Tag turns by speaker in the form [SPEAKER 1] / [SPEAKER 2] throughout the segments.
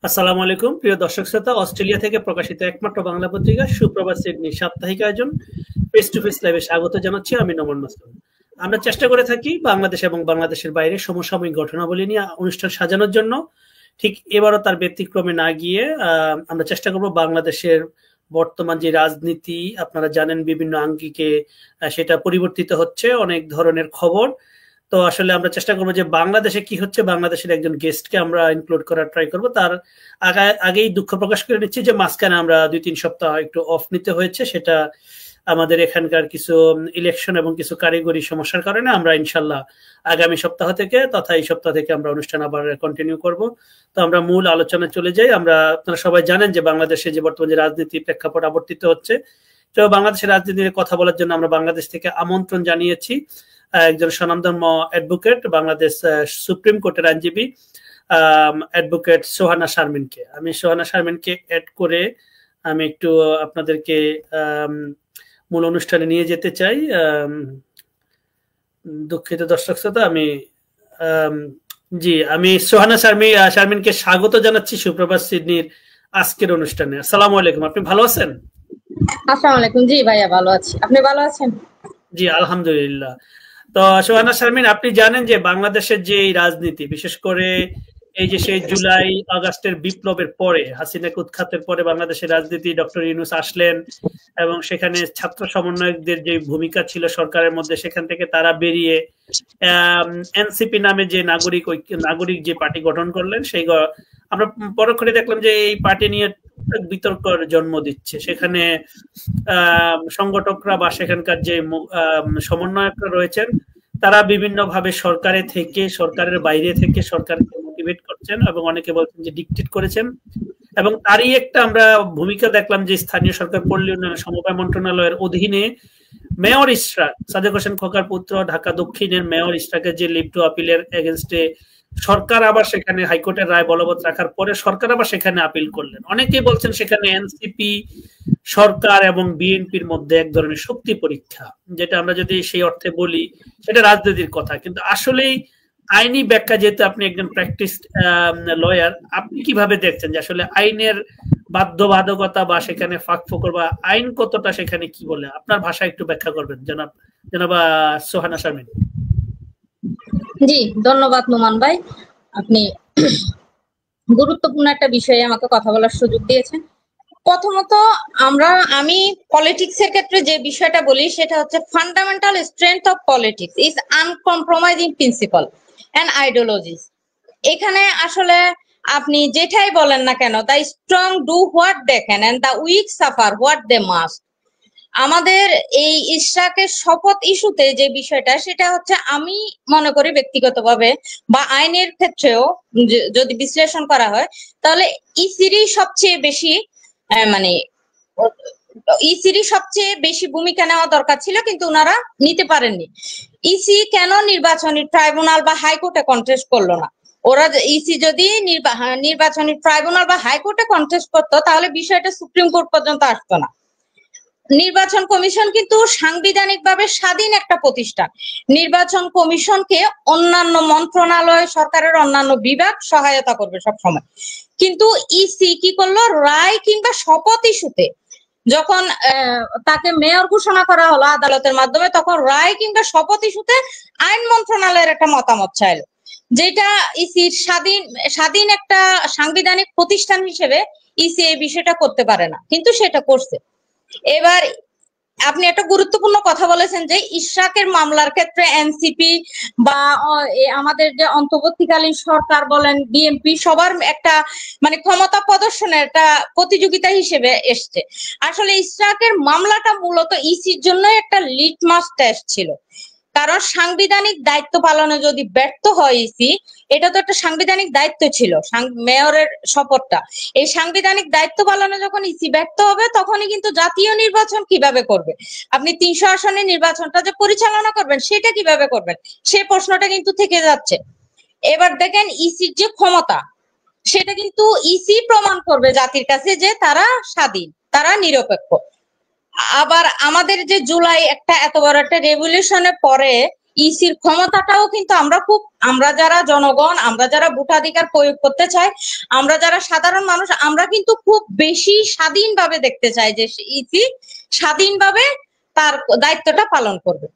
[SPEAKER 1] আসসালামু আলাইকুম প্রিয় দর্শক শ্রোতা, অস্ট্রেলিয়া থেকে প্রকাশিত একমাত্র বাংলা পত্রিকা সুপ্রভাত সিডনি সাপ্তাহিক আয়োজন ফেস টু ফেস লাইভে স্বাগত জানাচ্ছি। আমি নমন মাসুদ। আমরা চেষ্টা করে থাকি বাংলাদেশ এবং বাংলাদেশের বাইরে সমসাময়িক ঘটনাবলী নিয়ে অনুষ্ঠান সাজানোর জন্য। ঠিক এবারও তার ব্যতিক্রমে না গিয়ে আমরা চেষ্টা করব বাংলাদেশের বর্তমান যে রাজনীতি, আপনারা জানেন বিভিন্ন আঙ্গিকে সেটা পরিবর্তিত হচ্ছে, অনেক ধরনের খবর। তো আসলে আমরা চেষ্টা করবো যে বাংলাদেশে কি হচ্ছে, বাংলাদেশের একজন গেস্টকে আমরা ইনক্লুড করার ট্রাই করব। তার আগেই দুঃখ প্রকাশ করে নিচ্ছি যে মাঝখানে আমরা 2-3 সপ্তাহ একটু অফ নিতে হয়েছে। সেটা আমাদের এখানকার কিছু ইলেকশন এবং কিছু কারিগরি সমস্যার কারণে আমরা ইনশাল্লাহ আগামী সপ্তাহ থেকে তথা এই সপ্তাহ থেকে আমরা অনুষ্ঠান আবার কন্টিনিউ করব। তো আমরা মূল আলোচনায় চলে যাই। আপনারা সবাই জানেন যে বাংলাদেশে যে বর্তমান যে রাজনীতি প্রেক্ষাপট আবর্তিত হচ্ছে, তো বাংলাদেশের রাজনীতি নিয়ে কথা বলার জন্য আমরা বাংলাদেশ থেকে আমন্ত্রণ জানিয়েছি একজন স্বনামধন্য অ্যাডভোকেট, বাংলাদেশ সুপ্রিম কোর্টের আইনজীবী অ্যাডভোকেট সোহানা শারমিনকে। আমি সোহানা শারমিনকে অ্যাড করে আমি একটু আপনাদেরকে মূল অনুষ্ঠানে নিয়ে যেতে চাই। দুঃখিত দর্শক শ্রোতা, আমি সোহানা শারমিনকে স্বাগত জানাচ্ছি সুপ্রভাত সিডনির আজকের অনুষ্ঠানে। আসসালামু আলাইকুম, আপনি ভালো আছেন?
[SPEAKER 2] আসসালামু আলাইকুম। জি ভাইয়া, ভালো আছি। আপনি ভালো আছেন?
[SPEAKER 1] জি আলহামদুলিল্লাহ। তো সোহানা শারমিন, আপনি জানেন যে বাংলাদেশের যে রাজনীতি, বিশেষ করে এই যে সেই জুলাই আগস্টের বিপ্লবের পরে, হাসিনাকে উৎখাতের পরে বাংলাদেশের রাজনীতি, ডক্টর ইউনূস আসলেন এবং সেখানে ছাত্র সমন্বয়কদের যে ভূমিকা ছিল সরকারের মধ্যে, সেখান থেকে তারা বেরিয়ে এনসিপি নামে যে নাগরিক যে পার্টি গঠন করলেন, সেই আমরা পরোক্ষণে দেখলাম যে এই পার্টি নিয়ে বিতর্কের জন্ম দিচ্ছে। সেখানে সংগঠকরা বা সেখানকার যে সমন্বয়করা রয়েছেন তারা বিভিন্নভাবে সরকারের বাইরে থেকে সরকারকে মোটিভেট করছেন এবং অনেকে বলছেন যে ডিকটেট করেছেন। এবং তারই একটা আমরা ভূমিকা দেখলাম যে স্থানীয় সরকার পল্লী উন্নয়ন সমবায় মন্ত্রণালয়ের অধীনে মেয়র ইশরাক, সাদেক হোসেন খোকার পুত্র, ঢাকা দক্ষিণের মেয়র ইশরাকের যে লিভ টু আপিলের এগেনস্টে সরকার আবার সেখানে হাইকোর্টের রায় বলবৎ রাখার পরে সরকার আবার সেখানে আপিল করলেন। অনেকেই বলছেন সেখানে এনসিপি সরকার এবং বিএনপির মধ্যে এক ধরনের শক্তি পরীক্ষা, যেটা আমরা যদি সেই অর্থে বলি সেটা রাজনীতির কথা। কিন্তু আসলেই আইনি ব্যাখ্যা, যেহেতু আপনি একজন প্র্যাকটিস লয়ার, আপনি কিভাবে দেখছেন যে আসলে আইনের বাধ্যবাধকতা বা সেখানে ফাঁকফোকর বা আইন কতটা সেখানে কি বলে, আপনার ভাষায় একটু ব্যাখ্যা করবেন জনাব সোহানা শারমিন।
[SPEAKER 2] জি ধন্যবাদ নোমান ভাই, আপনি গুরুত্বপূর্ণ একটা বিষয়ে আমাকে কথা বলার সুযোগ দিয়েছেন। প্রথমত আমি পলিটিক্স এর ক্ষেত্রে যে বিষয়টা বলি সেটা হচ্ছে fundamental strength of politics is uncompromising principle and ideologies. এখানে আসলে আপনি যেটাই বলেন না কেন, the strong do what they can and the weak suffer what they must. আমাদের এই ইশরাকের শপথ ইস্যুতে যে বিষয়টা, সেটা হচ্ছে আমি মনে করি ব্যক্তিগতভাবে বা আইনের ক্ষেত্রেও যদি বিশ্লেষণ করা হয়, তাহলে ইসিরই সবচেয়ে বেশি সবচেয়ে বেশি ভূমিকা নেওয়া দরকার ছিল, কিন্তু ওনারা নিতে পারেননি। ইসি কেন নির্বাচনী ট্রাইব্যুনাল বা হাইকোর্টে কন্টেস্ট করলো না? ওরা ইসি যদি নির্বাচনী ট্রাইব্যুনাল বা হাইকোর্টে কন্টেস্ট করতো তাহলে বিষয়টা সুপ্রিম কোর্ট পর্যন্ত আসতো না। নির্বাচন কমিশন কিন্তু সাংবিধানিকভাবে স্বাধীন একটা প্রতিষ্ঠান। নির্বাচন কমিশনকে অন্যান্য মন্ত্রণালয়, সরকারের অন্যান্য বিভাগ সহায়তা করবে সবসময়। কিন্তু ইসি কি করলো, রায় কিংবা শপথ ইস্যুতে যখন তাকে মেয়র ঘোষণা করা হলো আদালতের মাধ্যমে, তখন রায় কিংবা শপথ ইস্যুতে আইন মন্ত্রণালয়ের একটা মতামত চাইলো, যেটা ইসির স্বাধীন একটা সাংবিধানিক প্রতিষ্ঠান হিসেবে ইসি এই বিষয়টা করতে পারে না, কিন্তু সেটা করছে। এবার আপনি একটা গুরুত্বপূর্ণ কথা বলেছেন যে ইশরাকের মামলার ক্ষেত্রে এনসিপি বা আমাদের যে অন্তর্বর্তীকালীন সরকার বলেন, বিএনপি, সবার একটা ক্ষমতা প্রদর্শনের একটা প্রতিযোগিতা হিসেবে এসছে। আসলে ইশরাকের মামলাটা মূলত ইসির জন্য একটা লিটমাস টেস্ট ছিল। কারণ সাংবিধানিক দায়িত্ব পালনে যদি ব্যর্থ হয় ইসি, এটা তো একটা সাংবিধানিক দায়িত্ব ছিল, মেয়রের শপথটা, এই সাংবিধানিক দায়িত্ব পালনে যখন ইসি ব্যর্থ হবে, তখনই কিন্তু জাতীয় নির্বাচন কিভাবে করবে, আপনি 300 আসনের নির্বাচনটা যে পরিচালনা করবেন সেটা কিভাবে করবেন, সে প্রশ্নটা কিন্তু থেকে যাচ্ছে। এবার দেখেন ইসির যে ক্ষমতা, সেটা কিন্তু ইসি প্রমাণ করবে জাতির কাছে যে তারা স্বাধীন, তারা নিরপেক্ষ। আবার আমাদের যে জুলাই এত বড় একটা রেভলিউশনের পরে ইসির ক্ষমতাটাও কিন্তু আমরা যারা জনগণ, আমরা যারা ভোটাধিকার প্রয়োগ করতে চাই, আমরা যারা সাধারণ মানুষ, আমরা কিন্তু খুব বেশি স্বাধীনভাবে দেখতে চাই যে ইসি স্বাধীনভাবে তার দায়িত্বটা পালন করবে।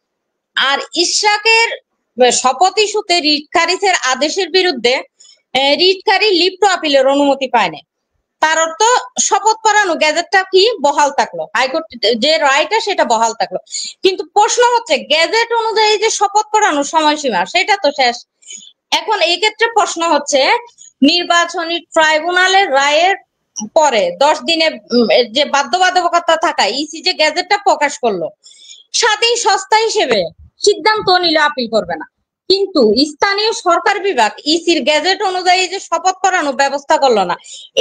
[SPEAKER 2] আর ইশরাকের শপথ ইস্যুতে রিট খারিজের আদেশের বিরুদ্ধে রিটকারী লিপ্ট আপিলের অনুমতি পায়নি। তার অর্থ শপথ পড়ানো গেজেটটা কি বহাল থাকলো, হাইকোর্ট যে রায়টা সেটা বহাল থাকলো। কিন্তু প্রশ্ন হচ্ছে গেজেট অনুযায়ী যে শপথ পড়ানোর সময়সীমা সেটা তো শেষ। এখন এই ক্ষেত্রে প্রশ্ন হচ্ছে নির্বাচনী ট্রাইব্যুনালের রায়ের পরে 10 দিনে যে বাধ্যবাধকতা থাকা ইসি যে গেজেটটা প্রকাশ করলো, স্বাধীন সংস্থা হিসেবে সিদ্ধান্ত নিলে আপিল করবে না। কিন্তু স্থানীয় সরকার বিভাগ ইসির গেজেট অনুযায়ী যে শপথ করানোর ব্যবস্থা করলো না,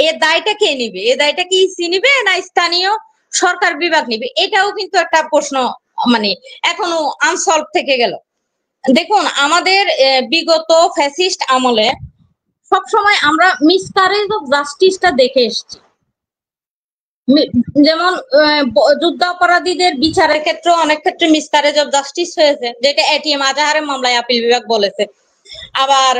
[SPEAKER 2] এ দায়টা কে নিবে? এ দায়টা কি ইসি নিবে না স্থানীয় সরকার বিভাগ নিবে? এটাও কিন্তু একটা প্রশ্ন মানে এখনো আনসলভ থেকে গেল। দেখুন, আমাদের বিগত ফ্যাসিস্ট আমলে সবসময় আমরা মিসক্যারেজ অফ জাস্টিসটা দেখে এসেছি। যেমন যুদ্ধাপরাধীদের বিচারের ক্ষেত্রে অনেক ক্ষেত্রে মিসক্যারেজ অফ জাস্টিস হয়েছে, যেটা এটিএম আজাহারের মামলায় আপিল বিভাগ বলেছে। আবার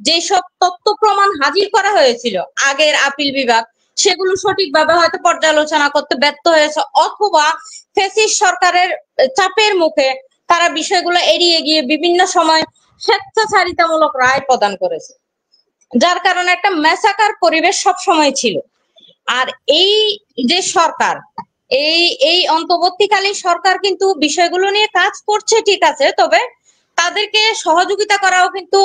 [SPEAKER 2] যেসব তথ্য প্রমাণ হাজির করা হয়েছিল আগের আপিল বিভাগ, সেগুলো সঠিকভাবে হয়তো পর্যালোচনা করতে ব্যর্থ হয়েছে, অথবা ফ্যাসিস্ট সরকারের চাপের মুখে তারা বিষয়গুলো এড়িয়ে গিয়ে বিভিন্ন সময় স্বেচ্ছাচারিতামূলক রায় প্রদান করেছে, যার কারণে একটা ম্যাসাকার পরিবেশ সব সময় ছিল। আর এই যে সরকার, এই অন্তর্বর্তীকালীন সরকার কিন্তু বিষয়গুলো নিয়ে কাজ করছে, ঠিক আছে, তবে তাদেরকে সহযোগিতা করাও কিন্তু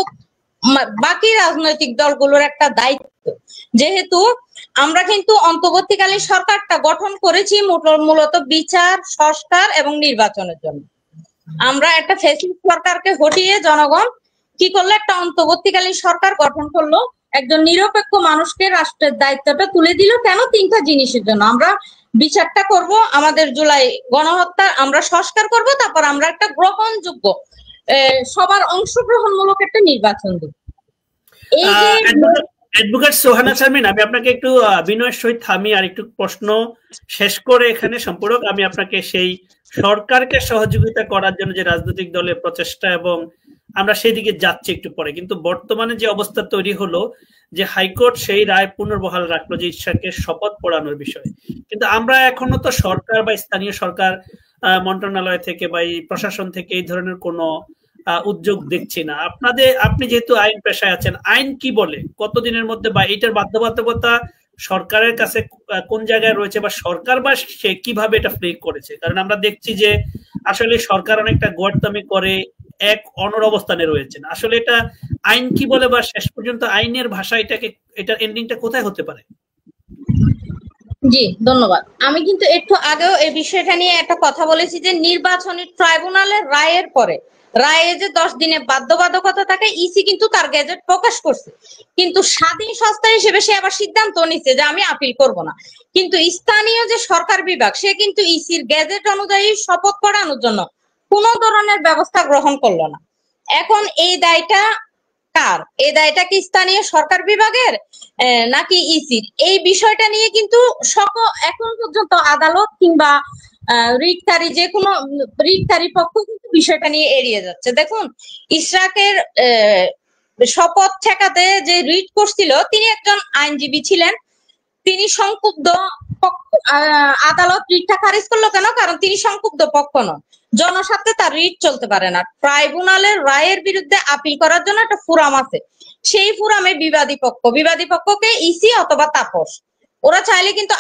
[SPEAKER 2] বাকি রাজনৈতিক দলগুলোর একটা দায়িত্ব। যেহেতু আমরা কিন্তু অন্তর্বর্তীকালীন সরকারটা গঠন করেছি মূলত বিচার, সংস্কার এবং নির্বাচনের জন্য। আমরা একটা ফ্যাসিস্ট সরকারকে হটিয়ে জনগণ কি করলো, একটা অন্তর্বর্তীকালীন সরকার গঠন করলো, একজন নিরপেক্ষ মানুষকে রাষ্ট্রের দায়িত্বটা তুলে দিল। কেন? 3টা জিনিসের জন্য। আমরা বিচারটা করব, আমাদের জুলাই গণহত্যা আমরা সংস্কার করব, তারপর আমরা একটা গ্রহণযোগ্য সবার অংশগ্রহণমূলক একটা নির্বাচন দেব। এই যে
[SPEAKER 1] অ্যাডভোকেট সোহানা শারমিন, আমি আপনাকে একটু বিনয়ের সহিত থামি আর একটু প্রশ্ন শেষ করে এখানে সম্পূরক আমি আপনাকে সেই সরকারকে সহযোগিতা করার জন্য যে রাজনৈতিক দলের প্রচেষ্টা এবং আমরা সেই দিকে যাচ্ছি একটু পরে, কিন্তু বর্তমানে যে অবস্থা তৈরি হলো যে হাইকোর্ট সেই রায় পুনর্বহাল রাখলো যে ইশরাককে শপথ পড়ানোর বিষয়ে, কিন্তু আমরা এখনো তো সরকার বা স্থানীয় সরকার মন্ত্রণালয় থেকে বা এই প্রশাসন থেকে এই ধরনের কোনো উদ্যোগ দেখছি না। আপনি যেহেতু আইন পেশায় আছেন, আইন কি বলে কতদিনের মধ্যে বা এটার বাধ্যবাধকতা সরকারের কাছে কোন জায়গায় রয়েছে বা সরকার বা সে কিভাবে এটা ফ্রি করেছে? কারণ আমরা দেখছি যে আসলে সরকার অনেকটা গোয়ার্তামি করে এক অনর অবস্থানে রয়েছেন। আসলে এটা আইন কি বলে বা শেষ পর্যন্ত আইনের ভাষা এটার এন্ডিংটা কোথায় হতে পারে?
[SPEAKER 2] জি ধন্যবাদ। আমি কিন্তু একটু আগেও এই বিষয়টা নিয়ে একটা কথা বলেছি যে নির্বাচনী ট্রাইব্যুনালের রায়ের পরে রায়ে যে 10 দিনে বাধ্যবাধকতা থাকে, ইসি কিন্তু তার গেজেট প্রকাশ করছে, কিন্তু স্বাধীন সংস্থা হিসেবে সে আবার সিদ্ধান্ত নিচ্ছে যে আমি আপিল করব না। কিন্তু স্থানীয় যে সরকার বিভাগ সে কিন্তু ইসির গেজেট অনুযায়ী শপথ পড়ানোর জন্য কোন ধরনের ব্যবস্থা গ্রহণ করলো না। এখন এই দায়টা কার? এই দায়টা কি স্থানীয় সরকার বিভাগের নাকি ইসির? এই বিষয়টা নিয়ে কিন্তু এখন পর্যন্ত আদালত কিংবা রিটকারী যে কোনো রিটকারী পক্ষ কিন্তু বিষয়টা নিয়ে এড়িয়ে যাচ্ছে। দেখুন, ইশরাকের শপথ ঠেকাতে যে রিট করছিল তিনি একজন আইনজীবী ছিলেন, তিনি সংক্ষুব্ধ পক্ষ। আদালত রিটটা খারিজ করলো কেন? কারণ তিনি সংক্ষুব্ধ পক্ষ নন, জনস্বার্থে তার রিট চলতে পারে না। ট্রাইব্যুনালের রায়ের বিরুদ্ধে আপিল করার জন্য একটা ফোরাম আছে, সেই ফোরামে বিবাদী পক্ষকে ইসি অথবা তাপস, ওরা চাইলে কিন্তু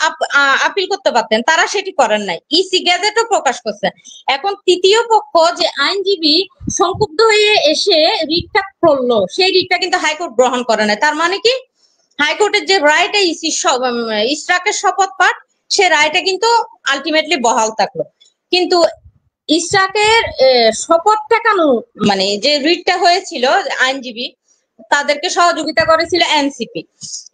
[SPEAKER 2] আপিল করতে পারতেন, তারা সেটি করেন নাই। ইসি গেজেটও প্রকাশ করছে। এখন তৃতীয় পক্ষ যে আইনজীবী সংক্ষুব্ধ হয়ে এসে রিটটা করলো, সেই রিটটা কিন্তু হাইকোর্ট গ্রহণ করে নাই। তার মানে কি, হাইকোর্টের যে রায়টা ইশরাকের শপথ পাঠ, সে রায়টা কিন্তু আলটিমেটলি বহাল থাকলো। কিন্তু ইশরাকের শপথ ঠেকানো মানে যে রিটটা হয়েছিল, আইনজীবী তাদেরকে সহযোগিতা করেছিল এনসিপি।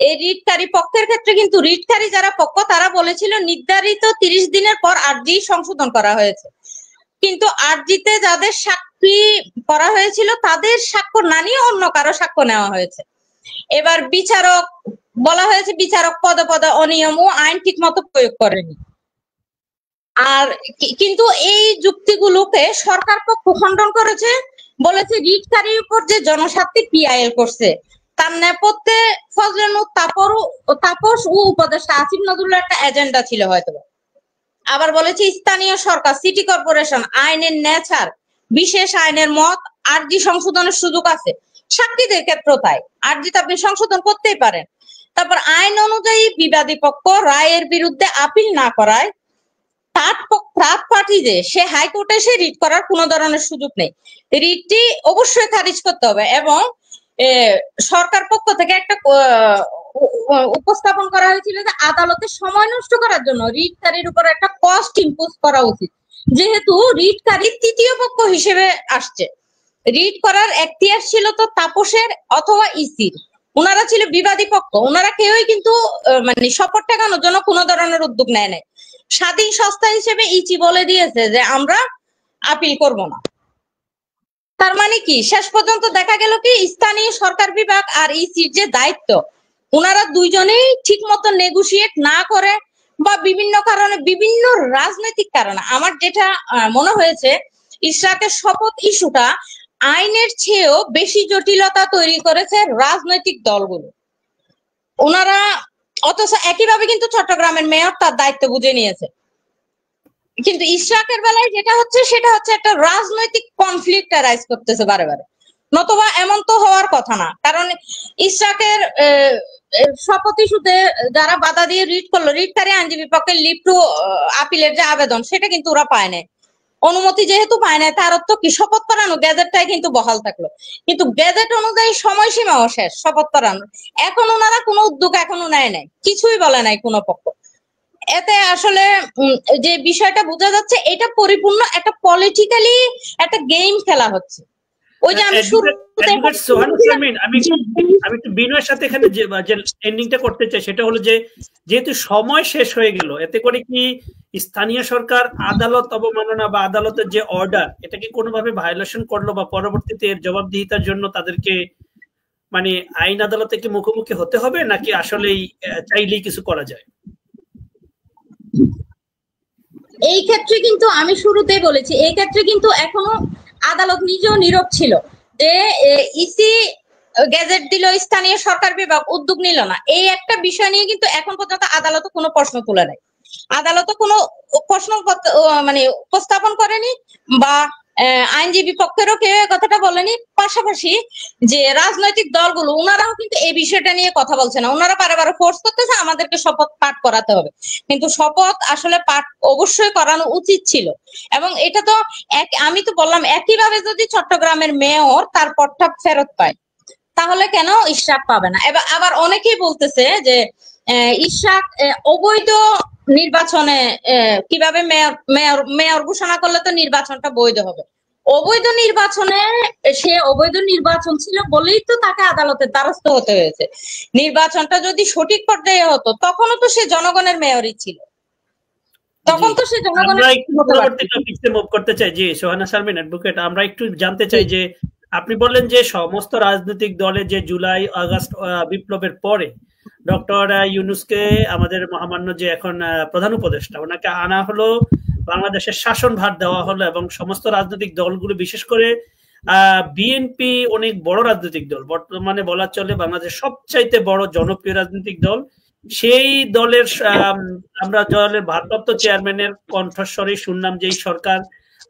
[SPEAKER 2] এই রিটকারী পক্ষের ক্ষেত্রে কিন্তু রিটকারী যারা পক্ষ তারা বলেছিল নির্ধারিত 30 দিনের পর আর্জি সংশোধন করা হয়েছে, কিন্তু আর্জিতে যাদের সাক্ষী করা হয়েছিল তাদের স্বাক্ষর না নিয়ে অন্য কারো সাক্ষ্য নেওয়া হয়েছে। এবার বিচারক বলা হয়েছে বিচারক পদে পদে অনিয়ম ও আইন ঠিক মতো প্রয়োগ করেনি। আর কিন্তু এই যুক্তিগুলোকে সরকার পক্ষ খণ্ডন করেছে বলেছে রিটকারীর উপর যে জনস্বার্থে পিআইএল করছে তার নেপথ্যে ফজলে নূর তাপস ও উপদেষ্টা আসিফ নজরুলের একটা এজেন্ডা ছিল হয়তো। আবার বলেছে স্থানীয় সরকার সিটি কর্পোরেশন আইনের নেচার বিশেষ আইনের মত আরজি সংশোধনের সুযোগ আছে, সাক্ষীদের ক্ষেত্র তাই আরজিতে আপনি সংশোধন করতেই পারেন। তারপর আইন অনুযায়ী বিবাদী পক্ষ রায়ের বিরুদ্ধে আপিল না করায় থার্ড পার্টি যে সে হাইকোর্টে এসে রিট করার কোনো ধরনের সুযোগ নেই, রিটটি অবশ্যই খারিজ করতে হবে। এবং সরকার পক্ষ থেকে একটা উপস্থাপন করা হয়েছিল যে আদালতে সময় নষ্ট করার জন্য রিটকারীর উপর একটা কস্ট ইম্পোজ করা উচিত, যেহেতু রিটকারী তৃতীয় পক্ষ হিসেবে আসছে। রিট করার এখতিয়ার ছিল তো তাপসের অথবা ইসির, ওনারা ছিল বিবাদী পক্ষ, ওনারা কেউই কিন্তু মানে শপথ ঠেকানোর জন্য কোনো ধরনের উদ্যোগ নেয় নাই। স্বাধীন সংস্থা হিসেবে ইচি বলে দিয়েছে যে আমরা আপিল করব না। তার মানে কি শেষ পর্যন্ত দেখা গেল কি স্থানীয় সরকার বিভাগ আর ইসির যে দায়িত্ব, ওনারা দুইজনেই ঠিক মতো নেগোশিয়েট না করে বা বিভিন্ন কারণে বিভিন্ন রাজনৈতিক কারণে, আমার যেটা মনে হয়েছে ইশরাকের শপথ ইস্যুটা আইনের চেয়েও বেশি জটিলতা তৈরি করেছে রাজনৈতিক দলগুলো। ওনারা অথচ একইভাবে কিন্তু চট্টগ্রামের মেয়র তার দায়িত্ব বুঝে নিয়েছে, কিন্তু ইশরাকের বেলায় যেটা হচ্ছে সেটা হচ্ছে একটা রাজনৈতিক কনফ্লিক্ট রাইজ করতেছে বারে বারে, নতুবা এমন তো হওয়ার কথা না। কারণ ইশরাকের শপথ ইস্যুতে যারা বাধা দিয়ে রিট করলো, রিটকারী আইনজীবী পক্ষের লিভ টু আপিলের যে আবেদন সেটা কিন্তু ওরা পায় না, অনুমতি যেহেতু পায় না তার অর্থ কি শপথ করানো গেজেটটাই কিন্তু বহাল থাকলো, কিন্তু গেজেট অনুযায়ী সময়সীমাও শেষ শপথ করানো। এখন ওনারা কোনো উদ্যোগ এখনো নেয় নাই, কিছুই বলে নাই কোনো পক্ষ। এতে আসলে যে বিষয়টা বোঝা যাচ্ছে এটা পরিপূর্ণ একটা পলিটিক্যালি একটা গেম খেলা হচ্ছে। ওই যে আমি
[SPEAKER 1] আমি একটু বিনয়ের সাথে এখানে যে এন্ডিংটা করতে চাই সেটা হলো যে যেহেতু সময় শেষ হয়ে গেল, এতে করে কি স্থানীয় সরকার আদালত অবমাননা বা আদালতের যে অর্ডার এটাকে কোনোভাবে ভায়োলেশন করলো বা পরবর্তীতে এর জবাবদিহিতার জন্য তাদেরকে মানে আইন আদালতে কি মুখোমুখি হতে হবে, নাকি আসলেই চাইলেই কিছু করা যায়?
[SPEAKER 2] এই ক্ষেত্রে কিন্তু আমি শুরুতেই বলেছি, এই ক্ষেত্রে কিন্তু এখনো আদালত নিজেও নীরব ছিল যে ইসি গেজেট দিল, স্থানীয় সরকার বিভাগ উদ্যোগ নিল না, এই একটা বিষয় নিয়ে কিন্তু এখন পর্যন্ত আদালত কোনো প্রশ্ন তুলে নাই, আদালত কোনো প্রশ্ন মানে উপস্থাপন করেনি বা আইনজীবী পক্ষেরও কেউ কথাটা বলেনি। পাশাপাশি যে রাজনৈতিক দলগুলো ওনারাও কিন্তু এই বিষয়টা নিয়ে কথা বলছে না, ওনারা বারে ফোর্স করতেছে আমাদেরকে শপথ পাঠ করাতে হবে, কিন্তু শপথ আসলে পাঠ অবশ্যই করানো উচিত ছিল। এবং এটা তো আমি তো বললাম একইভাবে যদি চট্টগ্রামের মেয়র তার পদটা ফেরত পায় তাহলে কেন ইশরাক পাবে না? এবার আবার অনেকেই বলতেছে যে ইশরাক অবৈধ নির্বাচনে কিভাবে মেয়র ঘোষণা করলে তো নির্বাচনটা বৈধ হবে। অবৈধ নির্বাচনে সে অবৈধ নির্বাচন ছিল বলেই তো তাকে আদালতের দ্বারস্থ হতে হয়েছে। নির্বাচনটা যদি সঠিক পর্যায়ে হতো তখনও তো সে জনগণের মেয়রই ছিল, তখন তো সে জনগণের।
[SPEAKER 1] মুভ করতে চাই যে সোহানা শারমিন অ্যাডভোকেট, আমরা একটু জানতে চাই যে আপনি বললেন যে সমস্ত রাজনৈতিক দলে যে জুলাই আগস্ট বিপ্লবের পরে ডক্টর ইউনূসকে আমাদের মহামান্য যে এখন প্রধান উপদেষ্টা ওনাকে আনা হলো, বাংলাদেশের শাসন ভার দেওয়া হলো এবং সমস্ত রাজনৈতিক দলগুলো বিশেষ করে বিএনপি অনেক বড় রাজনৈতিক দল, বর্তমানে বলা চলে বাংলাদেশের সবচাইতে বড় জনপ্রিয় রাজনৈতিক দল, সেই দলের আমরা দলের ভারপ্রাপ্ত চেয়ারম্যানের কণ্ঠস্বরে শুনলাম যে এই সরকার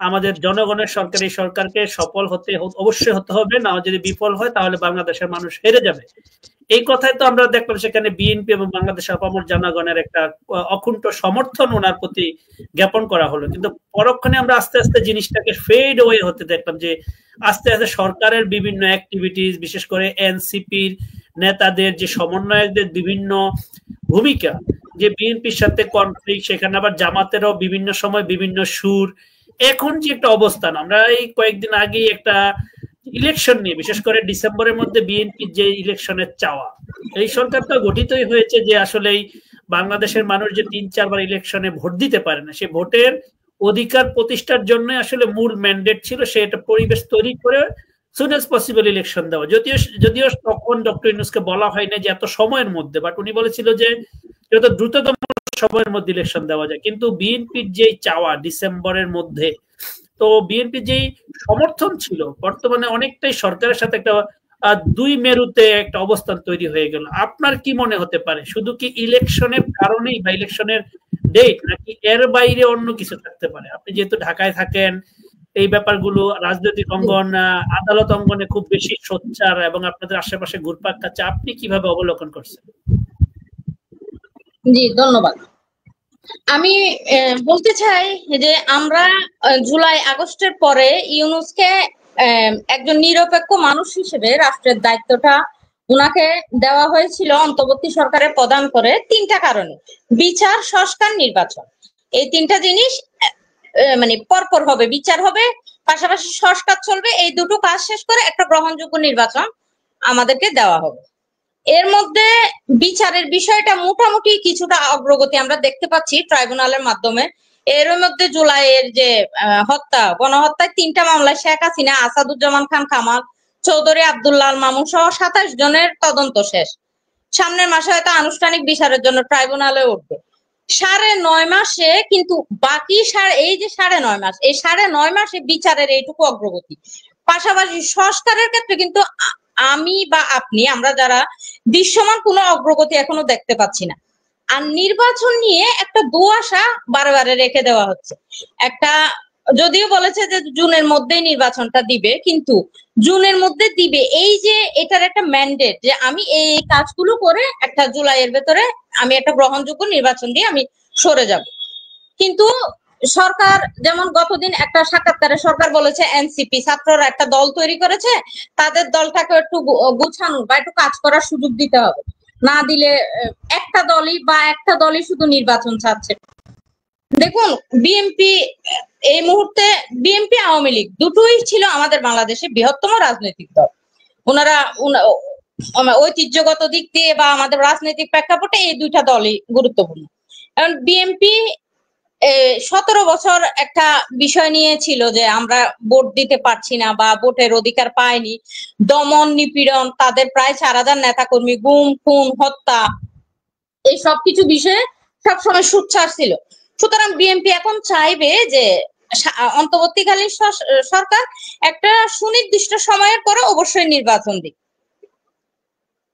[SPEAKER 1] আমাদের জনগণের সরকার, এই সরকারকে সফল হতে অবশ্যই হতে হবে, না যদি বিফল হয় তাহলে বাংলাদেশের মানুষ হেরে যাবে। এই কথাই তো আমরা দেখলাম সেখানে বিএনপি এবং বাংলাদেশের আপামর জনগণের একটা অকুণ্ঠ সমর্থন ওনার প্রতি জ্ঞাপন করা হলো, কিন্তু পরক্ষণে আমরা আস্তে আস্তে জিনিসটাকে ফেড ওয়ে হতে দেখলাম যে আস্তে আস্তে সরকারের বিভিন্ন অ্যাক্টিভিটিস, বিশেষ করে এনসিপির নেতাদের যে সমন্বয়কদের বিভিন্ন ভূমিকা, যে বিএনপির সাথে কনফ্লিক্ট, সেখানে আবার জামাতেরও বিভিন্ন সময় বিভিন্ন সুর, এখন যে একটা অবস্থান, আমরা এই কয়েকদিন আগে একটা ইলেকশন নিয়ে বিশেষ করে ডিসেম্বরের মধ্যে বিএনপির যে ইলেকশনের চাওয়া, এই সরকার তো গঠিতই হয়েছে যে আসলেই বাংলাদেশের মানুষ যে ৩-৪ বার ইলেকশনে ভোট দিতে পারে না, সে ভোটের অধিকার প্রতিষ্ঠার জন্য আসলে মূল ম্যান্ডেট ছিল সে একটা পরিবেশ তৈরি করে সুন এজ পসিবল ইলেকশন দেওয়া। যদিও তখন ডক্টর ইউনূসকে বলা হয় না যে এত সময়ের মধ্যে, বাট উনি বলেছিল যে যত দ্রুততম সময়ের মধ্যে ইলেকশন দেওয়া যায়, কিন্তু বিএনপির যে চাওয়া ডিসেম্বরের মধ্যে তো বিএনপি যেই সমর্থন ছিল বর্তমানে অনেকটাই সরকারের সাথে একটা দুই মেরুতে একটা অবস্থান তৈরি হয়ে গেল। আপনার কি মনে হতে পারে, শুধু কি ইলেকশনের কারণেই বা ইলেকশনের ডেট, নাকি এর বাইরে অন্য কিছু থাকতে পারে? আপনি যেহেতু ঢাকায় থাকেন, এই ব্যাপারগুলো রাজনৈতিক অঙ্গন, আদালত অঙ্গনে খুব বেশি সোচ্চার এবং আপনাদের আশেপাশে ঘুরপাক খাচ্ছে, আপনি কিভাবে অবলোকন করছেন?
[SPEAKER 2] জি, ধন্যবাদ। আমি বলতে চাই যে আমরা জুলাই আগস্টের পরে ইউনূসকে একজন নিরপেক্ষ মানুষ হিসেবে রাষ্ট্রের দায়িত্বটা উনাকে দেওয়া হয়েছিল অন্তর্বর্তী সরকারের প্রদান করে তিনটা কারণে: বিচার, সংস্কার, নির্বাচন। এই তিনটা জিনিস মানে পরপর হবে, বিচার হবে, পাশাপাশি সংস্কার চলবে। এই দুটো কাজ শেষ করে একটা গ্রহণযোগ্য নির্বাচন আমাদেরকে দেওয়া হবে। এর মধ্যে বিচারের বিষয়টা মোটামুটি কিছুটা অগ্রগতি আমরা দেখতে পাচ্ছি ট্রাইব্যুনালের মাধ্যমে। এর মধ্যে জুলাইয়ের যে হত্যা, গণহত্যায় 3টা মামলায় শেখ হাসিনা, আসাদুজ্জামান খান কামাল, চৌধুরী আব্দুল্লাহ মামুন সহ 27 জনের তদন্ত শেষ। সামনের মাসে হয়তো আনুষ্ঠানিক বিচারের জন্য ট্রাইব্যুনালে উঠবে। 9.5 মাসে কিন্তু বাকি এই যে 9.5 মাস, এই 9.5 মাসে বিচারের এইটুকু অগ্রগতি। পাশাপাশি সংস্কারের ক্ষেত্রে কিন্তু আমি বা আপনি, আমরা যারা দৃশ্যমান কোনো অগ্রগতি এখনো দেখতে পাচ্ছি না। আর নির্বাচন নিয়ে একটা দুআশা বারে বারে রেখে দেওয়া হচ্ছে। একটা যদিও বলেছে যে জুনের মধ্যেই নির্বাচনটা দিবে, কিন্তু জুনের মধ্যে দিবে এই যে এটার একটা ম্যান্ডেট যে আমি এই কাজগুলো করে একটা জুলাইয়ের ভেতরে আমি একটা গ্রহণযোগ্য নির্বাচন দিয়ে আমি সরে যাব। কিন্তু সরকার, যেমন গতদিন একটা সাক্ষাৎকারে সরকার বলেছে এনসিপি ছাত্ররা একটা দল তৈরি করেছে, তাদের দলটাকে একটু গুছানো বা একটু কাজ করার সুযোগ দিতে হবে, না দিলে একটা দলই শুধু নির্বাচন চাচ্ছে। দেখুন, বিএনপি এই মুহূর্তে, বিএনপি আওয়ামী লীগ দুটোই ছিল আমাদের বাংলাদেশে বৃহত্তম রাজনৈতিক দল। ওনারা ঐতিহ্যগত দিক দিয়ে বা আমাদের রাজনৈতিক প্রেক্ষাপটে এই দুইটা দলই গুরুত্বপূর্ণ। কারণ বিএনপি 17 বছর একটা বিষয় নিয়ে ছিল যে আমরা ভোট দিতে পারছি না বা ভোটের অধিকার পাইনি, দমন নিপীড়ন, তাদের প্রায় 4000 নেতাকর্মী গুম, খুন, হত্যা, এই সবকিছু বিষয়ে সবসময় সোচ্চার ছিল। সুতরাং বিএনপি এখন চাইবে যে অন্তর্বর্তীকালীন সরকার একটা সুনির্দিষ্ট সময়ের পরে অবশ্যই নির্বাচন দিক।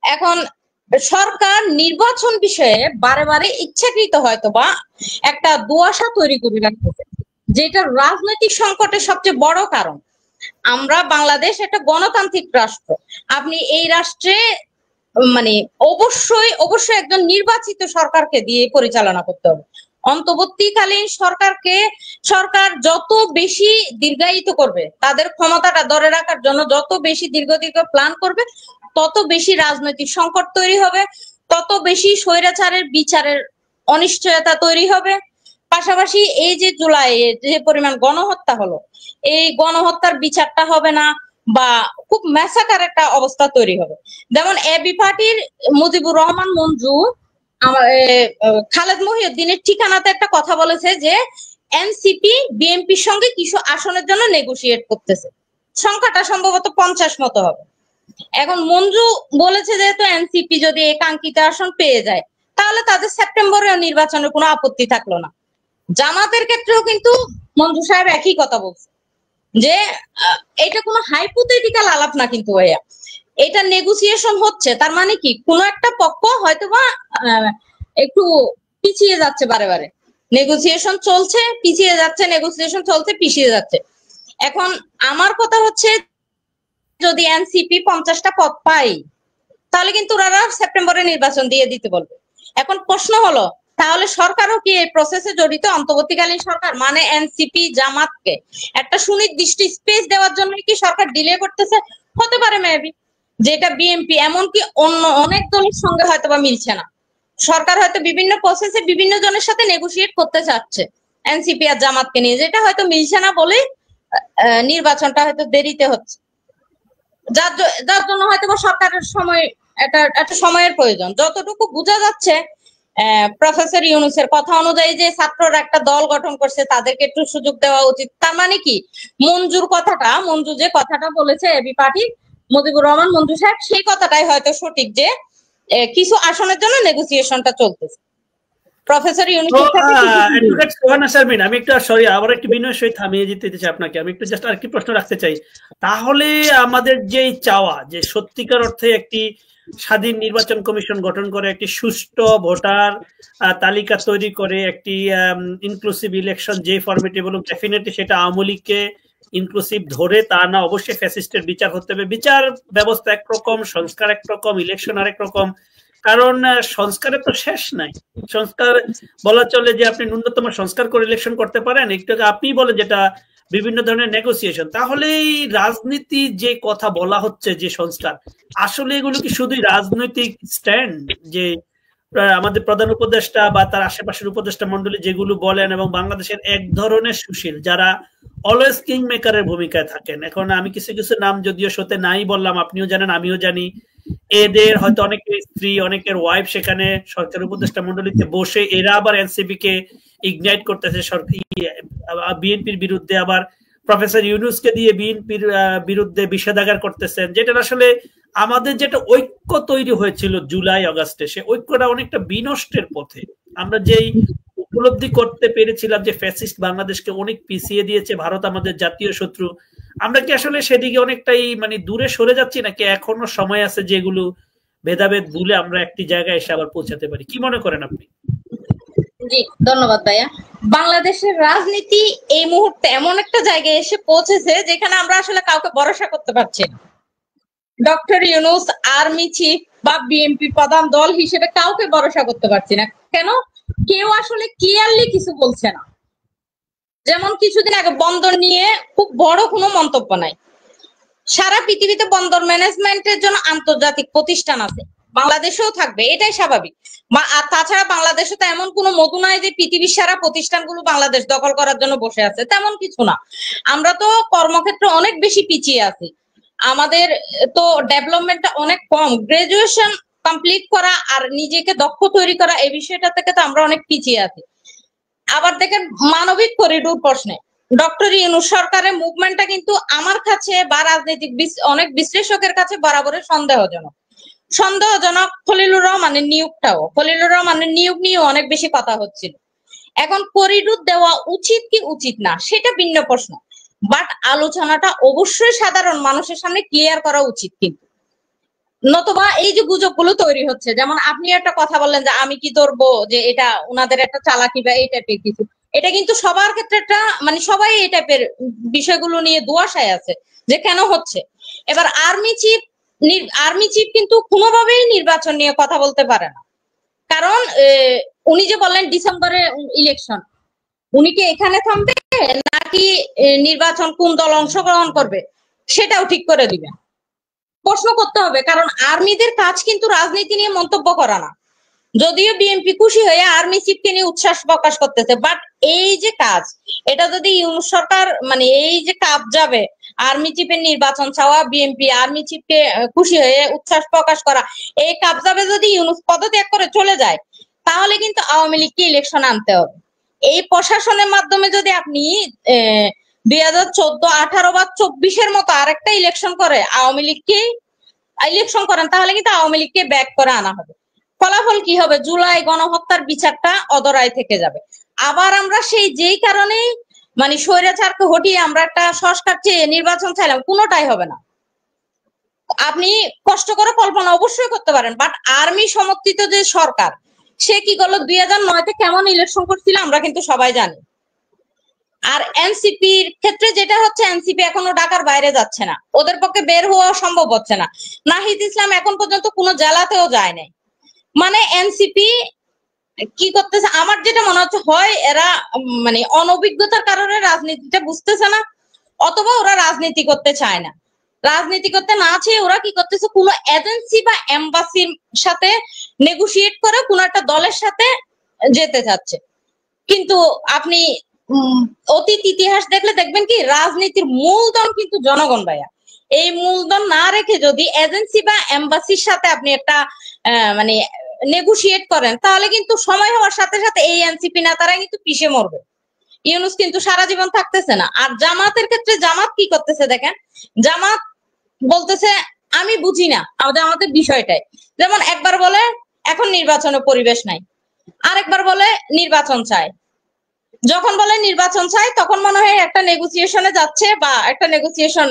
[SPEAKER 2] এখন সরকার নির্বাচন বিষয়ে বারে বারে ইচ্ছাকৃত হয়তো বা একটা দুআশা তৈরি করে রাখতেছে, যেটা রাজনৈতিক সংকটের সবচেয়ে বড় কারণ। আমরা বাংলাদেশ একটা গণতান্ত্রিক রাষ্ট্র। আপনি এই রাষ্ট্রে মানে অবশ্যই একজন নির্বাচিত সরকারকে দিয়ে পরিচালনা করতে হবে। অন্তর্বর্তীকালীন সরকার যত বেশি দীর্ঘায়িত করবে, তাদের ক্ষমতাটা ধরে রাখার জন্য যত বেশি দীর্ঘ প্ল্যান করবে, তত বেশি রাজনৈতিক সংকট তৈরি হবে, তত বেশি স্বৈরাচারের বিচারের অনিশ্চয়তা তৈরি হবে। পাশাপাশি এই যে জুলাইয়ে যে পরিমাণ গণহত্যা হলো, এই গণহত্যার বিচারটা হবে না বা খুব ম্যাসাকার একটা অবস্থা তৈরি হবে। যেমন এবি পার্টির মুজিবুর রহমান মঞ্জু খালেদ মহিউদ্দিনের ঠিকানাতে একটা কথা বলেছে যে এনসিপি বিএনপির সঙ্গে কিছু আসনের জন্য নেগোশিয়েট করতেছে, সংখ্যাটা সম্ভবত 50 মতো হবে। এখন মঞ্জু বলেছে যেহেতু এনসিপি যদি এই কাঙ্ক্ষিত আসন পেয়ে যায়, তাহলে তাদের সেপ্টেম্বরেও নির্বাচনের কোনো আপত্তি থাকলো না। জামাতের ক্ষেত্রেও কিন্তু মঞ্জু সাহেব একই কথা বলছে যে এটা কোনো হাইপোথেটিক্যাল আলাপ না, কিন্তু ভাইয়া এটা নেগোসিয়েশন হচ্ছে। তার মানে কি, কোনো একটা পক্ষ হয়তোবা একটু পিছিয়ে যাচ্ছে, বারে বারে নেগোসিয়েশন চলছে, পিছিয়ে যাচ্ছে, নেগোসিয়েশন চলছে, পিছিয়ে যাচ্ছে। এখন আমার কথা হচ্ছে, যদি এনসিপি 50টা পদ পাই, তাহলে কিন্তু ওরা সেপ্টেম্বরে নির্বাচন দিয়ে দিতে বলবে। এখন প্রশ্ন হলো, তাহলে সরকারও কি এই প্রসেসে জড়িত? অন্তর্বর্তীকালীন সরকার মানে এনসিপি জামাতকে একটা সুনির্দিষ্ট স্পেস দেওয়ার জন্য কি সরকার ডিলে করতেছে? হতে পারে মেবি, যেটা বিএনপি এমনকি অন্য অনেক দলের সঙ্গে হয়তো বা মিলছে না। সরকার হয়তো বিভিন্ন প্রসেসে বিভিন্ন জনের সাথে নেগোশিয়েট করতে চাচ্ছে এনসিপি আর জামাতকে নিয়ে, যেটা হয়তো মিলছে না বলে নির্বাচনটা হয়তো দেরিতে হচ্ছে, যার জন্য হয়তো বা সরকারের একটা সময়ের প্রয়োজন। যতটুকু বোঝা যাচ্ছে প্রফেসর ইউনূসের কথা অনুযায়ী যে ছাত্ররা একটা দল গঠন করছে, তাদেরকে একটু সুযোগ দেওয়া উচিত। তার মানে কি, মঞ্জু যে কথাটা বলেছে এবি পার্টি মুজিবুর রহমান মঞ্জু সাহেব, সেই কথাটাই হয়তো সঠিক যে কিছু আসনের জন্য নেগোসিয়েশনটা চলতেছে। প্রফেসর ইউনূসের সাথে
[SPEAKER 1] অ্যাডভোকেট সোহানা শারমিন, আমি একটু সরি আবার একটু বিনয়ের সহিত থামিয়ে দিতে চাই আপনাকে। আমি একটু জাস্ট আর কি প্রশ্ন রাখতে চাই। তাহলে আমাদের যেই চাওয়া যে সত্যিকার অর্থে একটি স্বাধীন নির্বাচন কমিশন গঠন করে একটি সুষ্ঠু ভোটার তালিকা তৈরি করে একটি ইনক্লুসিভ ইলেকশন যে ফরম্যাটে বলুন, ডেফিনেটলি সেটা আওয়ামী লীগকে ইনক্লুসিভ ধরে তা না, অবশ্যই ফ্যাসিস্টের বিচার হতে হবে। বিচার ব্যবস্থা একরকম, সংস্কার একরকম, ইলেকশন আরেক রকম। কারণ সংস্কারের তো শেষ নাই। সংস্কার বলা চলে যে আপনি ন্যূনতম সংস্কার করে ইলেকশন করতে পারেন, একটু আপনি বলেন যেটা বিভিন্ন ধরনের নেগোসিয়েশন। তাহলে এই রাজনীতি যে কথা বলা হচ্ছে যে সংস্কার, আসলে এগুলো কি শুধুই রাজনৈতিক স্ট্যান্ড যে আমাদের প্রধান উপদেষ্টা বা তার আশেপাশের উপদেষ্টা মন্ডলী যেগুলো বলেন, এবং বাংলাদেশের এক ধরনের সুশীল যারা অলওয়েজ কিং মেকারের ভূমিকায় থাকেন। এখন আমি কিছু কিছু নাম যদিও শোতে নাই বললাম, আপনিও জানেন আমিও জানি, এদের হয়তো অনেকের স্ত্রী অনেকের ওয়াইফ সেখানে সরকার উপদেষ্টা মন্ডলীতে বসে এরা আবার এনসিপি কে ইগনাইট করতেছে বিএনপির বিরুদ্ধে, আবার প্রফেসর ইউনূসকে দিয়ে বিএনপির বিরুদ্ধে বিষেধাগার করতেছেন, যেটা আসলে আমাদের যেটা ঐক্য তৈরি হয়েছিল জুলাই আগস্টে, সে ঐক্যটা অনেকটা বিনষ্টের পথে। আমরা যেই উপলব্ধি করতে পেরেছিলাম যে ফ্যাসিস্ট বাংলাদেশকে অনেক পিছিয়ে দিয়েছে, ভারত আমাদের জাতীয় শত্রু, আমরা কি আসলে সেদিকে অনেকটাই মানে দূরে সরে যাচ্ছি, নাকি এখনো সময় আছে যেগুলো ভেদাভেদ ভুলে আমরা একটি জায়গায় এসে আবার পৌঁছাতে পারি? কি মনে করেন আপনি?
[SPEAKER 2] জি ধন্যবাদ ভাইয়া। বাংলাদেশের রাজনীতি এই মুহূর্তে এমন একটা জায়গায় এসে পৌঁছেছে যেখানে আমরা আসলে কাউকে ভরসা করতে পারছি না। ডক্টর ইউনূস, আর্মি চিফ বা বিএনপি প্রধান দল হিসেবে কাউকে ভরসা করতে পারছি না। কেন? কেউ আসলে ক্লিয়ারলি কিছু বলছে না। যেমন কিছুদিন আগে বন্দর নিয়ে খুব বড় কোনো মন্তব্য নাই। সারা পৃথিবীতে বন্দর ম্যানেজমেন্টের জন্য আন্তর্জাতিক প্রতিষ্ঠান আছে, বাংলাদেশেও থাকবে, এটাই স্বাভাবিক। আর তাছাড়া বাংলাদেশে তো এমন কোনো মধু নাই যে পৃথিবীর সারা প্রতিষ্ঠানগুলো বাংলাদেশ দখল করার জন্য বসে আছে, তেমন কিছু না। আমরা তো কর্মক্ষেত্রে অনেক বেশি পিছিয়ে আছি, আমাদের তো ডেভেলপমেন্টটা অনেক কম। গ্রাজুয়েশন কমপ্লিট করা আর নিজেকে দক্ষ তৈরি করা এই বিষয়টা থেকে তো আমরা অনেক পিছিয়ে আছি। আবার দেখেন মানবিক করিডোর প্রশ্নে ডক্টর ইউনূস সরকারের মুভমেন্টটা কিন্তু আমার কাছে বা রাজনৈতিক অনেক বিশ্লেষকের কাছে বরাবরই সন্দেহজনক। খলিলুর রহমানের নিয়োগ নিয়ে অনেক বেশি কথা হচ্ছিল। এখন করিডোর দেওয়া উচিত কি উচিত না সেটা ভিন্ন প্রশ্ন, বাট আলোচনাটা অবশ্যই সাধারণ মানুষের সামনে ক্লিয়ার করা উচিত। কিন্তু নতুবা এই যে গুজবগুলো তৈরি হচ্ছে, যেমন আপনি একটা কথা বললেন যে আমি কি ধরবো যে এটা ওনাদের একটা চালাকি বা এই টাইপের কিছু, এটা কিন্তু সবার ক্ষেত্রে একটা মানে সবাই এই টাইপের বিষয়গুলো নিয়ে দুয়াশায় আছে যে কেন হচ্ছে। এবার আর্মি চিফ কিন্তু কোনোভাবেই নির্বাচন নিয়ে কথা বলতে পারে না, কারণ উনি যে বললেন ডিসেম্বরে ইলেকশন, উনি কি এখানে থামবে নাকি নির্বাচন কোন দল অংশগ্রহণ করবে সেটাও ঠিক করে দিবেন। প্রশ্ন করতে হবে, কারণ আর্মিদের কাজ কিন্তু রাজনীতি নিয়ে মন্তব্য করা না। যদিও বিএনপি খুশি হয়ে আর্মি চিফকে নিয়ে উচ্ছ্বাস প্রকাশ করতেছে, বাট এই যে কাজ, এটা যদি ইউনূস সরকার মানে এই যে কাজ যাবে আর্মি চিফের নির্বাচন চাওয়া, বিএনপি আর্মি চিফকে খুশি হয়ে উচ্ছ্বাস প্রকাশ করা, এই কাজ যাবে যদি ইউনূস পদত্যাগ করে চলে যায়, তাহলে কিন্তু আওয়ামী লীগকে ইলেকশন আনতে হবে। এই প্রশাসনের মাধ্যমে যদি আপনি 2014, 18 বা 24-এর মতো আরেকটা ইলেকশন করে আওয়ামী লীগকে ইলেকশন করেন, তাহলে কিন্তু আওয়ামী লীগকে ব্যাক করে আনা হবে। ফলাফল কি হবে? জুলাই গণহত্যার বিচারটা অধরায় থেকে যাবে। আবার আমরা সেই যেই কারণে মানে স্বৈরাচারকে হটিয়ে আমরা একটা সংস্কার চেয়ে নির্বাচন চাইলাম, কোনোটাই হবে না। আপনি কষ্ট করে কল্পনা অবশ্যই করতে পারেন, বাট আর্মি সমর্থিত যে সরকার সে কি করলো, 2009-তে কেমন ইলেকশন করছিল আমরা কিন্তু সবাই জানি। আর এনসিপির ক্ষেত্রে যেটা হচ্ছে, এনসিপি এখনো ঢাকার বাইরে যাচ্ছে না, ওদের পক্ষে বের হওয়া সম্ভব হচ্ছে না। নাহিদ ইসলাম এখন পর্যন্ত কোনো জেলাতেও যায় নাই। মানে এনসিপি কি করতেছে, আমার যেটা মনে হচ্ছে, হয় এরা মানে অনভিজ্ঞতার কারণে রাজনীতিটা বুঝতেছে না, অথবা ওরা রাজনীতি করতে চায় না। রাজনীতি করতে না চেয়ে ওরা কি করতেছে, কোনো এজেন্সি বা এম্বাসির সাথে নেগোশিয়েট করে কোনো একটা দলের সাথে যেতে চাচ্ছে। কিন্তু আপনি অতীত ইতিহাস দেখলে দেখবেন কি, রাজনীতির মূলধন কিন্তু জনগণ ভাইয়া। এই মূলধন না রেখে যদি এজেন্সি বা এম্বাসির সাথে আপনি একটা মানে নেগোশিয়েট করেন, তাহলে কিন্তু সময় হওয়ার সাথে সাথে এই এনসিপি নেতারা কিন্তু পিছে মরবে। ইউনূস কিন্তু সারা জীবন থাকতেছে না। আর জামাতের ক্ষেত্রে জামাত কি করতেছে দেখেন, জামাত বলতেছে আমি বুঝি না আমাদের বিষয়টাই। যেমন একবার বলে এখন নির্বাচনের পরিবেশ নাই, আরেকবার বলে নির্বাচন চায়। যখন বলে নির্বাচন চাই তখন মনে হয় একটা নেগোসিয়েশনে যাচ্ছে বা একটা নেগোসিয়েশন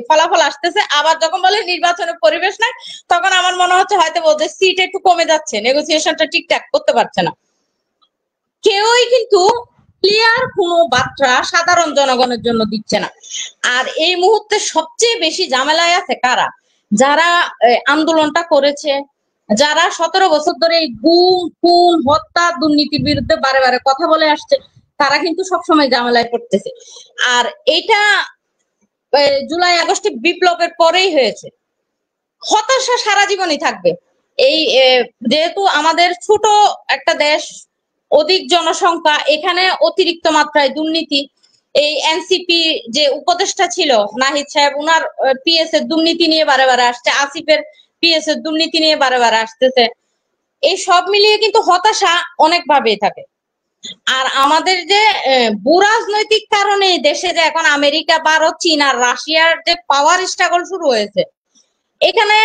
[SPEAKER 2] ফলাফল আসতেছে। আবার যখন বলে নির্বাচনের পরিবেশ নাই তখন আমার মনে হচ্ছে হয়তো ওদের সিট একটু কমে যাচ্ছে, নেগোসিয়েশনটা ঠিকঠাক করতে পারছে না। কেউই কিন্তু ক্লিয়ার কোনো বার্তা সাধারণ জনগণের জন্য দিচ্ছে না। আর এই মুহূর্তে সবচেয়ে বেশি ঝামেলায় আছে কারা? যারা আন্দোলনটা করেছে, যারা 17 বছর ধরে এই গুম খুন হত্যা দুর্নীতির বিরুদ্ধে বারে বারে কথা বলে আসছে, তারা কিন্তু সবসময় ঝামেলায় পড়তেছে। আর এটা জুলাই আগস্টে বিপ্লবের পরেই হয়েছে। হতাশা সারা জীবনই থাকবে। এই যেহেতু আমাদের ছোট একটা দেশ, অধিক জনসংখ্যা, এখানে অতিরিক্ত মাত্রায় দুর্নীতি। এই এনসিপি যে উপদেষ্টা ছিল নাহিদ সাহেব, উনার পিএস এর দুর্নীতি নিয়ে বারে বারে আসছে, আসিফের পিএস এর দুর্নীতি নিয়ে বারে বারে আসতেছে। এই সব মিলিয়ে কিন্তু হতাশা অনেক ভাবেই থাকে। আর আমাদের যে ভূরাজনৈতিক কারণে দেশে যে এখন আমেরিকা, ভারত, চীন আর রাশিয়ার যে পাওয়ার স্ট্রাগল শুরু হয়েছে, এখানে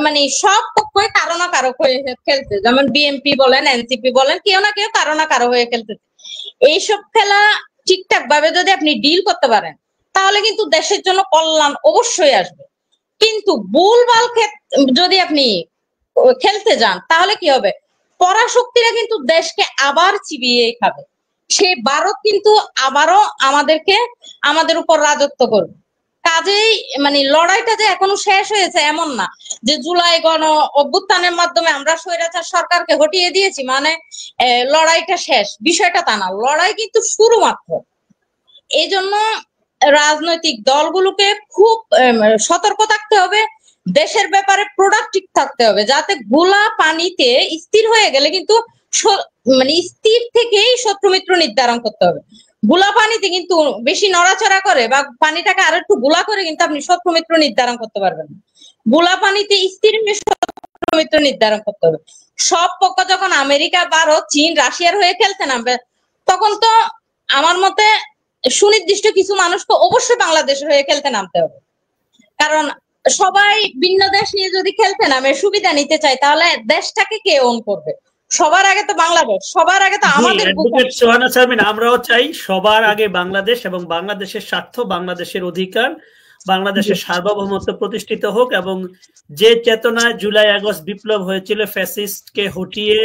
[SPEAKER 2] মানে সব পক্ষই কারো না কারো হয়ে খেলছে। যেমন বিএনপি বলেন, এনসিপি বলেন, কেউ না কেউ কারো না কারো হয়ে খেলতেছে। এইসব খেলা ঠিকঠাক ভাবে যদি আপনি ডিল করতে পারেন তাহলে কিন্তু দেশের জন্য কল্যাণ অবশ্যই আসবে। কিন্তু ভুলভাল যদি আপনি খেলতে যান তাহলে কি হবে? পরাশক্তিরা কিন্তু দেশকে আবার চিবিয়ে খাবে। সেই ভারত কিন্তু আবারও আমাদের উপর রাজত্ব করবে। কাজেই মানে লড়াইটা যে এখনো শেষ হয়েছে এমন না, যে জুলাই গণ অভ্যুত্থানের মাধ্যমে আমরা স্বৈরাচার সরকারকে হটিয়ে দিয়েছি মানে লড়াইটা শেষ, বিষয়টা তা না। লড়াই কিন্তু শুরু মাত্র। এই জন্য রাজনৈতিক দলগুলোকে খুব সতর্ক থাকতে হবে, দেশের ব্যাপারে প্রোডাক্টিভ থাকতে হবে, যাতে গোলা পানিতে স্থির হয়ে গেলে কিন্তু মানে স্থির থেকেই শত্রু মিত্র নির্ধারণ করতে হবে। গোলা পানিতে কিন্তু বেশি নড়াচড়া করে বা পানিটাকে আরো একটু গোলা করে কিন্তু আপনি শত্রু মিত্র নির্ধারণ করতে পারবেন না। গোলা পানিতে স্থির শত্রু মিত্র নির্ধারণ করতে হবে। সব পক্ষ যখন আমেরিকা, ভারত, চীন, রাশিয়ার হয়ে খেলতে নামবে তখন তো আমার মতে সুনির্দিষ্ট কিছু মানুষকে অবশ্যই বাংলাদেশের হয়ে খেলতে নামতে হবে। কারণ সবাই ভিন্ন দেশ নিয়ে যদি খেলতে নামে, সুবিধা নিতে চায়, তাহলে দেশটাকে কে ওন করবে? সবার আগে তো বাংলাদেশ, সবার আগে তো আমাদের।
[SPEAKER 1] আমরাও চাই সবার আগে বাংলাদেশ এবং বাংলাদেশের স্বার্থ, বাংলাদেশের অধিকার, বাংলাদেশের সার্বভৌমত্ব প্রতিষ্ঠিত হোক। এবং যে চেতনায় জুলাই আগস্ট বিপ্লব হয়েছিল, ফ্যাসিস্টকে হটিয়ে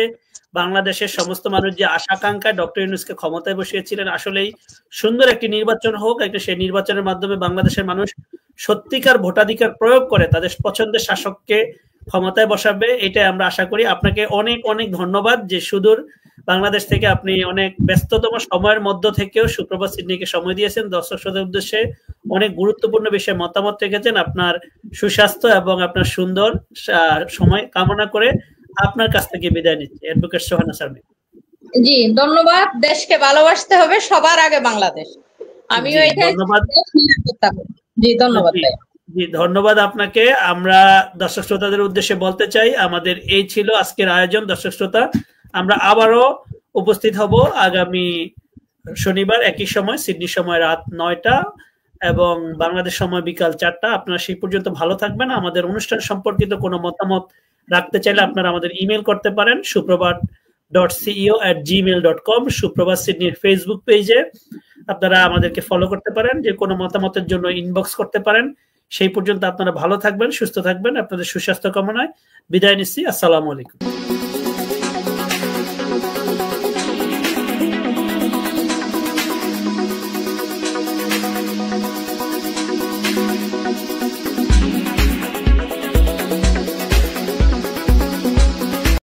[SPEAKER 1] বাংলাদেশের সমস্ত মানুষ যে আশাকাঙ্ক্ষায় ডক্টর ইউনূসকে ক্ষমতায় বসিয়েছিলেন, আসলেই সুন্দর একটি নির্বাচন হোক। একটা সেই নির্বাচনের মাধ্যমে বাংলাদেশের মানুষ সত্যিকার ভোটাধিকার প্রয়োগ করে তাদের পছন্দের শাসককে ক্ষমতায় বসাবে, এটাই আমরা আশা করি। আপনাকে অনেক অনেক ধন্যবাদ যে সুদূর বাংলাদেশ থেকে আপনি অনেক ব্যস্ততম সময়ের মধ্য থেকেও সুপ্রভাত সিডনিকে সময় দিয়েছেন। দর্শক শ্রোতাদের উদ্দেশ্যে অনেক গুরুত্বপূর্ণ বিষয়ে মতামত রেখেছেন। আপনার সুস্বাস্থ্য এবং আপনার সুন্দর সময় কামনা করে আপনার কাছ থেকে বিদায় নিচ্ছি। অ্যাডভোকেট সোহানা শারমিন।
[SPEAKER 2] জি ধন্যবাদ। দেশকে ভালোবাসতে হবে, সবার আগে বাংলাদেশ। আমিও এটাই জি ধন্যবাদ।
[SPEAKER 1] জি ধন্যবাদ আপনাকে। আমরা দর্শক শ্রোতাদের উদ্দেশ্যে বলতে চাই, আমাদের এই ছিল আজকের আয়োজন। দর্শক শ্রোতা, আমরা আবারও উপস্থিত হব আগামী শনিবার একই সময়, সিডনি সময় রাত 9টা এবং বাংলাদেশ সময় বিকাল 4টা। আপনারা সেই পর্যন্ত ভালো থাকবেন। আমাদের অনুষ্ঠান সম্পর্কিত কোনো মতামত রাখতে চাইলে আপনারা আমাদের ইমেল করতে পারেন suprabhat.ceo@gmail.com। সুপ্রভাত সিডনির ফেসবুক পেজে আপনারা আমাদেরকে ফলো করতে পারেন, যে কোনো মতামতের জন্য ইনবক্স করতে পারেন। সেই পর্যন্ত আপনারা ভালো থাকবেন, সুস্থ থাকবেন। আপনাদের সুস্বাস্থ্য কামনায় বিদায় নিচ্ছি। আসসালামু আলাইকুম।